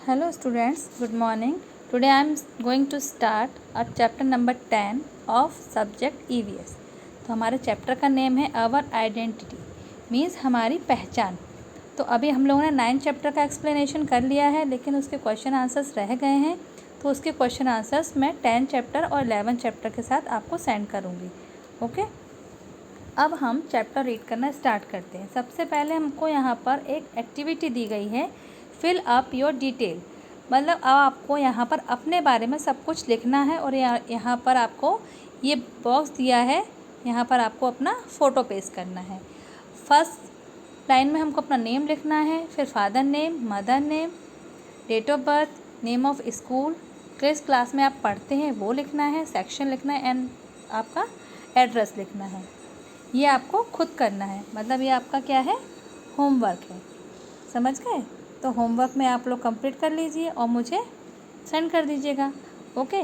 Hello students, good morning. Today I am going to start a chapter number 10 of subject EVS. तो हमारे chapter का name है our identity means हमारी पहचान। तो अभी हम लोगों ने 9 चैप्टर का एक्सप्लेनेशन कर लिया है, लेकिन उसके क्वेश्चन आंसर्स रह गए हैं। तो उसके क्वेश्चन आंसर्स मैं 10 चैप्टर और 11 चैप्टर के साथ आपको सेंड करूँगी। ओके, अब हम चैप्टर रीड करना स्टार्ट करते हैं। सबसे पहले हमको यहाँ पर एक एक्टिविटी दी गई है, फिल अप योर डिटेल। मतलब अब आपको यहाँ पर अपने बारे में सब कुछ लिखना है और यहाँ पर आपको ये बॉक्स दिया है, यहाँ पर आपको अपना फ़ोटो पेस्ट करना है। फर्स्ट लाइन में हमको अपना नेम लिखना है, फिर father name, mother name, date of birth, name of school, किस क्लास में आप पढ़ते हैं वो लिखना है, सेक्शन लिखना है एंड आपका एड्रेस लिखना है। ये आपको खुद करना है, मतलब ये आपका क्या है, होमवर्क है। समझ गए? तो होमवर्क में आप लोग कंप्लीट कर लीजिए और मुझे सेंड कर दीजिएगा। ओके,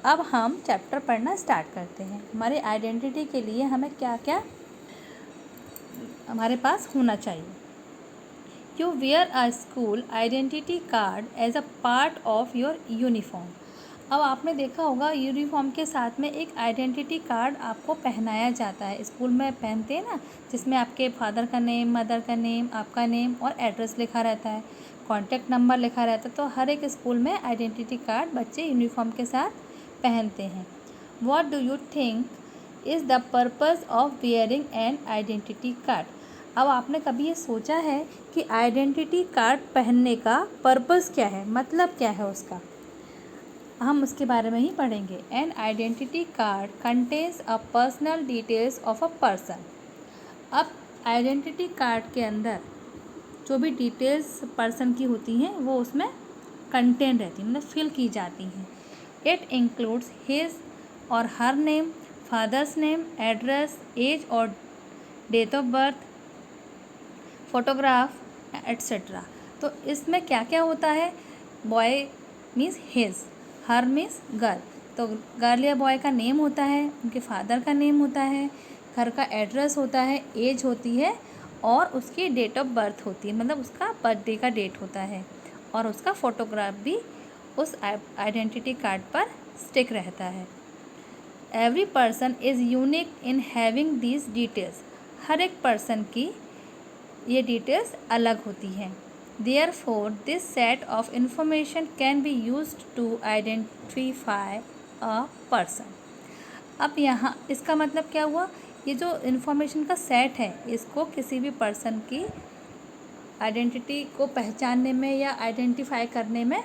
अब हम चैप्टर पढ़ना स्टार्ट करते हैं। हमारी आइडेंटिटी के लिए हमें क्या क्या हमारे पास होना चाहिए। You wear a school identity card as a part of your uniform. अब आपने देखा होगा यूनिफॉर्म के साथ में एक आइडेंटिटी कार्ड आपको पहनाया जाता है, स्कूल में पहनते हैं ना, जिसमें आपके फादर का नेम, मदर का नेम, आपका नेम और एड्रेस लिखा रहता है, कॉन्टैक्ट नंबर लिखा रहता है। तो हर एक स्कूल में आइडेंटिटी कार्ड बच्चे यूनिफॉर्म के साथ पहनते हैं। What do you think is the purpose of wearing an identity card. अब आपने कभी ये सोचा है कि आइडेंटिटी कार्ड पहनने का पर्पज़ क्या है, मतलब क्या है उसका? हम उसके बारे में ही पढ़ेंगे। An identity card contains a personal details of a person. अब आइडेंटिटी कार्ड के अंदर जो भी डिटेल्स पर्सन की होती हैं वो उसमें कंटेन रहती हैं, मतलब फिल की जाती हैं। इट इंक्लूड्स हिज और her name, father's name, address, age और date of birth, photograph etcetera. तो इसमें क्या क्या होता है? Boy means his, her means girl. तो गर्ल या बॉय का नेम होता है, उनके फादर का नेम होता है, घर का एड्रेस होता है, एज होती है और उसकी डेट ऑफ बर्थ होती है, मतलब उसका बर्थडे का डेट होता है, और उसका फ़ोटोग्राफ भी उस आइडेंटिटी कार्ड पर स्टिक रहता है। Every person is unique in having these details. हर एक पर्सन की ये डिटेल्स अलग होती हैं। Therefore, this set of information can be used to identify a person. अब यहाँ इसका मतलब क्या हुआ? ये जो इन्फॉर्मेशन का सेट है, इसको किसी भी पर्सन की आइडेंटिटी को पहचानने में या आइडेंटिफाई करने में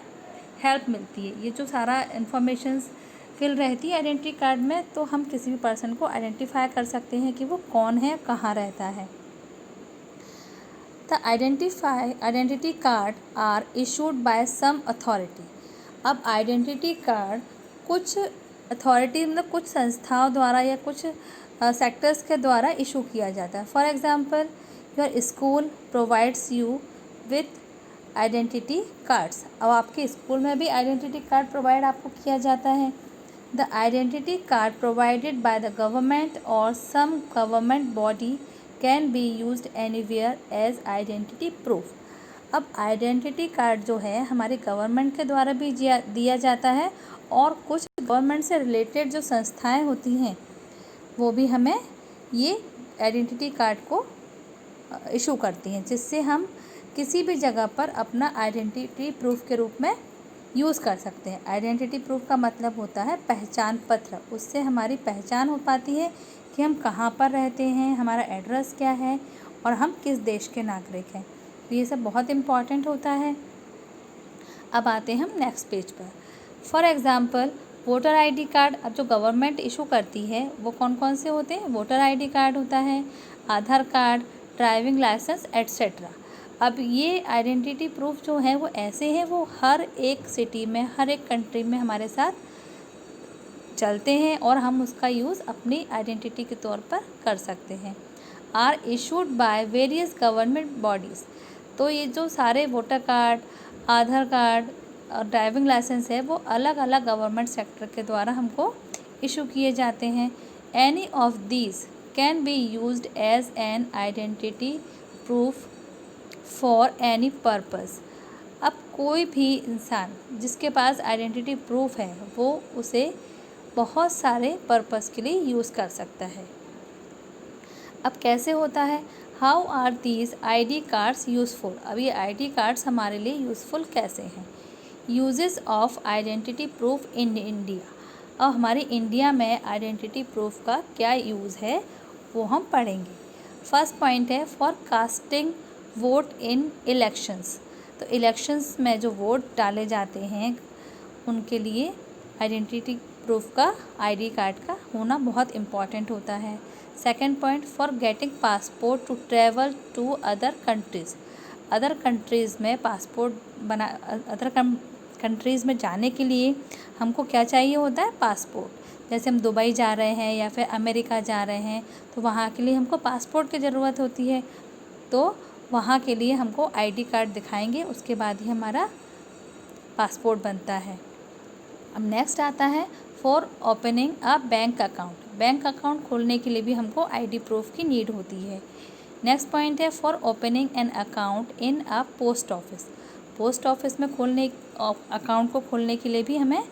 हेल्प मिलती है। ये जो सारा इन्फॉर्मेशंस फिल रहती है आइडेंटिटी कार्ड में, तो हम किसी भी पर्सन को आइडेंटिफाई कर सकते हैं कि वो कौन है, कहाँ रहता है। The identity card are issued by some authority. अब आइडेंटिटी कार्ड कुछ अथॉरिटी, मतलब कुछ संस्थाओं द्वारा या कुछ सेक्टर्स के द्वारा इशू किया जाता है। For example, your school provides you with identity cards. अब आपके स्कूल में भी आइडेंटिटी कार्ड प्रोवाइड आपको किया जाता है। The identity card provided by the government और some government body can be used anywhere as identity proof. अब आइडेंटिटी कार्ड जो है हमारे गवर्नमेंट के द्वारा भी दिया जाता है, और कुछ गवर्नमेंट से रिलेटेड जो संस्थाएं होती हैं वो भी हमें ये आइडेंटिटी कार्ड को इशू करती हैं, जिससे हम किसी भी जगह पर अपना आइडेंटिटी प्रूफ के रूप में यूज़ कर सकते हैं। आइडेंटिटी प्रूफ का मतलब होता है पहचान पत्र। उससे हमारी पहचान हो पाती है कि हम कहाँ पर रहते हैं, हमारा एड्रेस क्या है और हम किस देश के नागरिक हैं। तो ये सब बहुत इम्पॉर्टेंट होता है। अब आते हैं हम नेक्स्ट पेज पर। For example, voter ID card. अब जो गवर्नमेंट इशू करती है वो कौन कौन से होते हैं? वोटर आईडी कार्ड होता है, आधार कार्ड, ड्राइविंग लाइसेंस एट्सेट्रा। अब ये आइडेंटिटी प्रूफ जो है वो ऐसे हैं, वो हर एक सिटी में, हर एक कंट्री में हमारे साथ चलते हैं और हम उसका यूज़ अपनी आइडेंटिटी के तौर पर कर सकते हैं। Are issued by various government bodies. तो ये जो सारे वोटर कार्ड, आधार कार्ड और ड्राइविंग लाइसेंस है वो अलग अलग गवर्नमेंट सेक्टर के द्वारा हमको इशू किए जाते हैं। Any of these can be used as an identity proof for any purpose. अब कोई भी इंसान जिसके पास आइडेंटिटी प्रूफ है वो उसे बहुत सारे पर्पस के लिए यूज़ कर सकता है। अब कैसे होता है? How are these ID cards useful? अब ये ID कार्ड्स हमारे लिए यूज़फुल कैसे हैं? Uses of identity proof in India. अब हमारे इंडिया में आइडेंटिटी प्रूफ का क्या यूज़ है वो हम पढ़ेंगे। फर्स्ट पॉइंट है for casting vote in elections. तो इलेक्शंस में जो वोट डाले जाते हैं उनके लिए आइडेंटिटी प्रूफ का ID कार्ड का होना बहुत इम्पॉर्टेंट होता है। Second point for getting passport to travel to other countries. Other countries में पासपोर्ट बना अदर कंट्रीज़ में जाने के लिए हमको क्या चाहिए होता है? पासपोर्ट। जैसे हम दुबई जा रहे हैं या फिर अमेरिका जा रहे हैं तो वहाँ के लिए हमको पासपोर्ट की ज़रूरत होती है। तो वहाँ के लिए हमको ID कार्ड दिखाएंगे, उसके बाद ही हमारा पासपोर्ट बनता है। अब नेक्स्ट आता है for opening a bank account. Bank account खोलने के लिए भी हमको ID प्रूफ की नीड होती है। नेक्स्ट पॉइंट है for opening an account in a post office. Post office में अकाउंट को खोलने के लिए भी हमें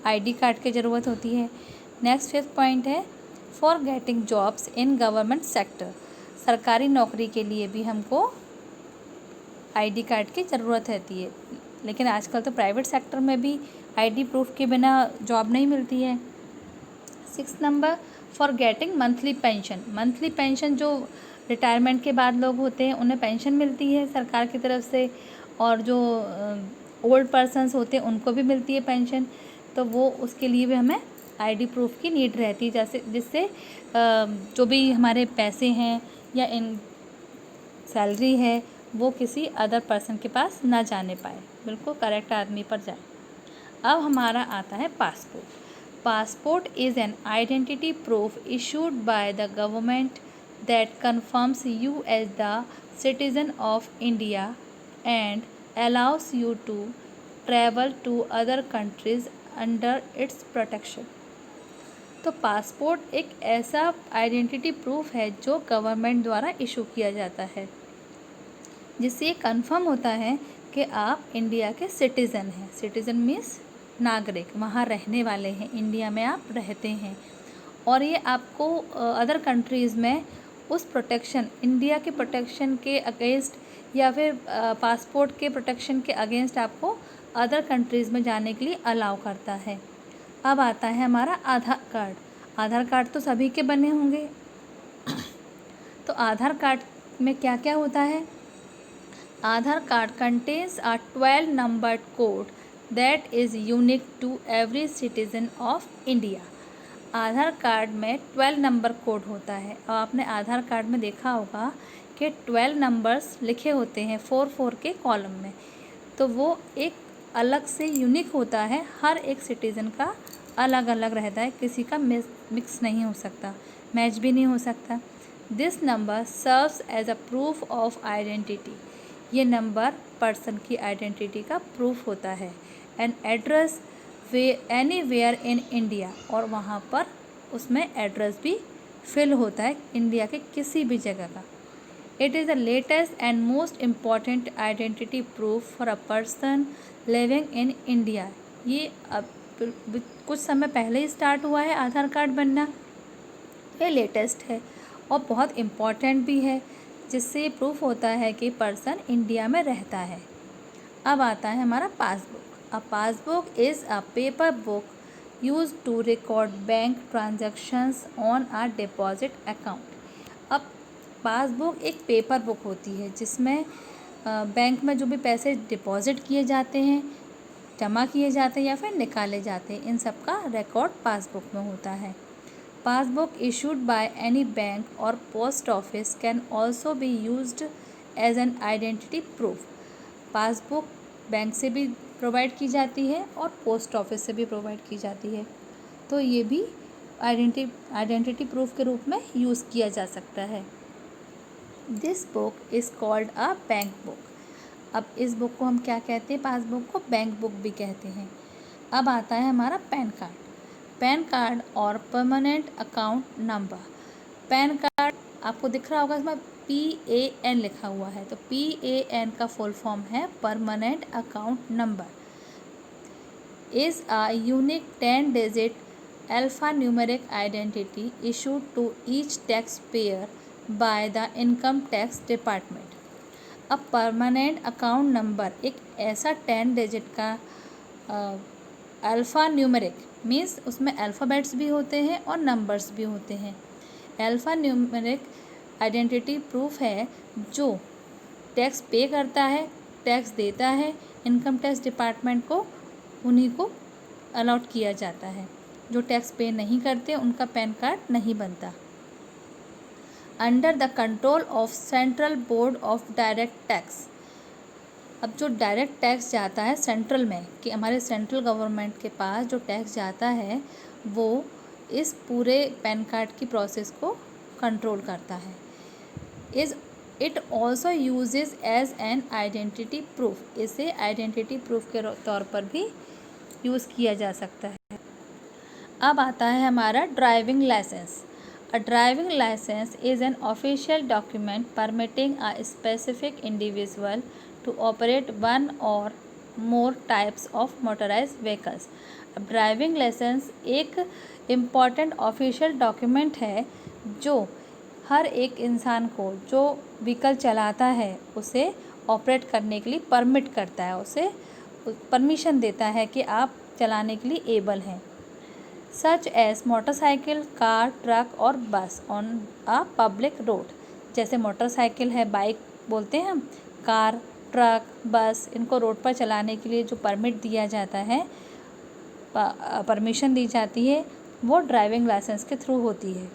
ID कार्ड की ज़रूरत होती है। नेक्स्ट फिफ्थ पॉइंट है for getting jobs in government sector. सरकारी नौकरी के लिए भी हमको ID कार्ड की ज़रूरत रहती है, लेकिन आजकल तो प्राइवेट सेक्टर में भी ID प्रूफ के बिना जॉब नहीं मिलती है। Six number for getting monthly pension. Monthly pension जो रिटायरमेंट के बाद लोग होते हैं उन्हें पेंशन मिलती है सरकार की तरफ से, और जो ओल्ड पर्सन्स होते हैं उनको भी मिलती है पेंशन। तो वो उसके लिए भी हमें ID प्रूफ की नीड रहती है, जैसे जिससे जो भी हमारे पैसे हैं या इन सैलरी है वो किसी अदर पर्सन के पास ना जाने पाए, बिल्कुल करेक्ट आदमी पर जाए। अब हमारा आता है passport. Passport is an identity proof issued by the government that confirms you as the citizen of India and allows you to travel to other countries under its protection. तो पासपोर्ट एक ऐसा आइडेंटिटी प्रूफ है जो government द्वारा issue किया जाता है, जिससे ये कन्फर्म होता है कि आप इंडिया के सिटीज़न हैं। सिटीज़न मीन्स नागरिक, वहाँ रहने वाले हैं, इंडिया में आप रहते हैं, और ये आपको अदर कंट्रीज़ में उस प्रोटेक्शन, इंडिया के प्रोटेक्शन के अगेंस्ट या फिर पासपोर्ट के प्रोटेक्शन के अगेंस्ट आपको अदर कंट्रीज़ में जाने के लिए अलाउ करता है। अब आता है हमारा आधार कार्ड। आधार कार्ड तो सभी के बने होंगे। तो आधार कार्ड में क्या क्या होता है? Aadhaar card contains a 12-numbered code that is unique to every citizen of India. Aadhaar card में 12 नंबर कोड होता है, और आपने आधार कार्ड में देखा होगा कि 12 नंबर्स लिखे होते हैं 4-4 के कॉलम में, तो वो एक अलग से यूनिक होता है, हर एक सिटीज़न का अलग अलग रहता है, किसी का मिक्स नहीं हो सकता, मैच भी नहीं हो सकता। This number serves as a proof of identity. ये नंबर पर्सन की आइडेंटिटी का प्रूफ होता है। An address anywhere in India, और वहाँ पर उसमें एड्रेस भी फिल होता है इंडिया के किसी भी जगह का। It is the latest and most important identity proof for a person living in India. ये अब कुछ समय पहले ही स्टार्ट हुआ है आधार कार्ड बनना, ये लेटेस्ट है और बहुत इम्पॉर्टेंट भी है, जिससे प्रूफ होता है कि पर्सन इंडिया में रहता है। अब आता है हमारा passport. A passbook is a paper book use to record bank transactions on a deposit account. अब पासबुक एक पेपर बुक होती है जिसमें बैंक में जो भी पैसे डिपॉजिट किए जाते हैं, जमा किए जाते हैं या फिर निकाले जाते हैं, इन सब का रिकॉर्ड पासबुक में होता है। Passbook issued by any bank or post office can also be used as an identity proof. Passbook bank से भी प्रोवाइड की जाती है और पोस्ट ऑफिस से भी प्रोवाइड की जाती है, तो ये भी आइडेंटिटी प्रूफ के रूप में यूज़ किया जा सकता है। This book is called a bank book. अब इस बुक को हम क्या कहते हैं? पासबुक को बैंक बुक भी कहते हैं। अब आता है हमारा पैन कार्ड। पैन कार्ड और permanent account number. Pan card आपको दिख रहा होगा, इसमें PAN लिखा हुआ है, तो PAN का फुल फॉर्म है permanent account number, is a unique 10-digit alphanumeric identity issued to each taxpayer by the income tax department. अब परमानेंट अकाउंट नंबर एक ऐसा 10 डिजिट का अल्फ़ा न्यूमेरिक मीन्स उसमें अल्फ़ाबेट्स भी होते हैं और नंबर्स भी होते हैं। अल्फ़ा न्यूमेरिक आइडेंटिटी प्रूफ है जो टैक्स पे करता है, टैक्स देता है, इनकम टैक्स डिपार्टमेंट को उन्हीं को अलॉट किया जाता है। जो टैक्स पे नहीं करते उनका पैन कार्ड नहीं बनता। Under the control of central board of direct tax, अब जो डायरेक्ट टैक्स जाता है सेंट्रल में, कि हमारे सेंट्रल गवर्नमेंट के पास जो टैक्स जाता है वो इस पूरे पैन कार्ड की प्रोसेस को कंट्रोल करता है। It also uses as an identity proof, इसे आइडेंटिटी प्रूफ के तौर पर भी यूज़ किया जा सकता है। अब आता है हमारा driving licence. A driving license is an official document permitting a specific individual to operate one or more types of motorized vehicles. अब ड्राइविंग लाइसेंस एक इम्पॉर्टेंट ऑफिशियल डॉक्यूमेंट है जो हर एक इंसान को जो व्हीकल चलाता है उसे ऑपरेट करने के लिए परमिट करता है, उसे परमिशन देता है कि आप चलाने के लिए एबल हैं। Such as motorcycle, car, truck और bus on a public road, जैसे मोटरसाइकिल है, बाइक बोलते हैं हम, कार, ट्रक, बस, इनको रोड पर चलाने के लिए जो परमिट दिया जाता है, परमिशन दी जाती है, वो ड्राइविंग लाइसेंस के थ्रू होती है।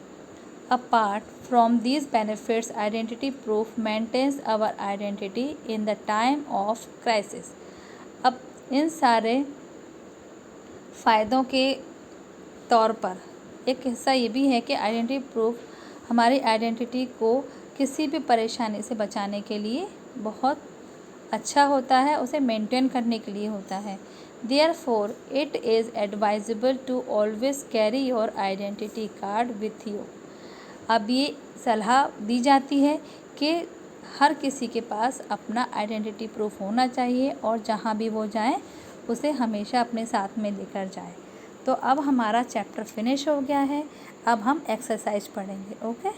Apart from these benefits identity proof maintains our identity in the time of crisis. अब इन सारे फ़ायदों के तौर पर एक हिस्सा ये भी है कि आइडेंटिटी प्रूफ हमारी आइडेंटिटी को किसी भी परेशानी से बचाने के लिए बहुत अच्छा होता है, उसे मेंटेन करने के लिए होता है। Therefore it is advisable to always carry your identity card with you. अब ये सलाह दी जाती है कि हर किसी के पास अपना आइडेंटिटी प्रूफ होना चाहिए और जहाँ भी वो जाए उसे हमेशा अपने साथ में लेकर जाए। तो अब हमारा चैप्टर फिनिश हो गया है। अब हम एक्सरसाइज पढ़ेंगे। ओके।